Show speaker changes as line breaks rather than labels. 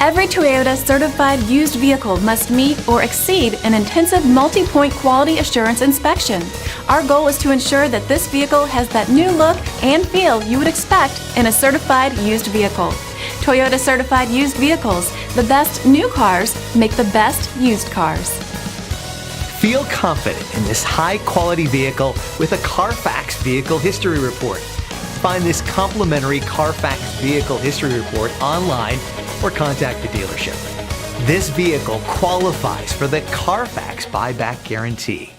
Every Toyota certified used vehicle must meet or exceed an intensive multi-point quality assurance inspection. Our goal is to ensure that this vehicle has that new look and feel you would expect in a certified used vehicle. Toyota certified used vehicles, the best new cars make the best used cars.
Feel confident in this high-quality vehicle with a CARFAX Vehicle History Report. Find this complimentary CARFAX Vehicle History Report online or contact the dealership. This vehicle qualifies for the CARFAX buyback guarantee.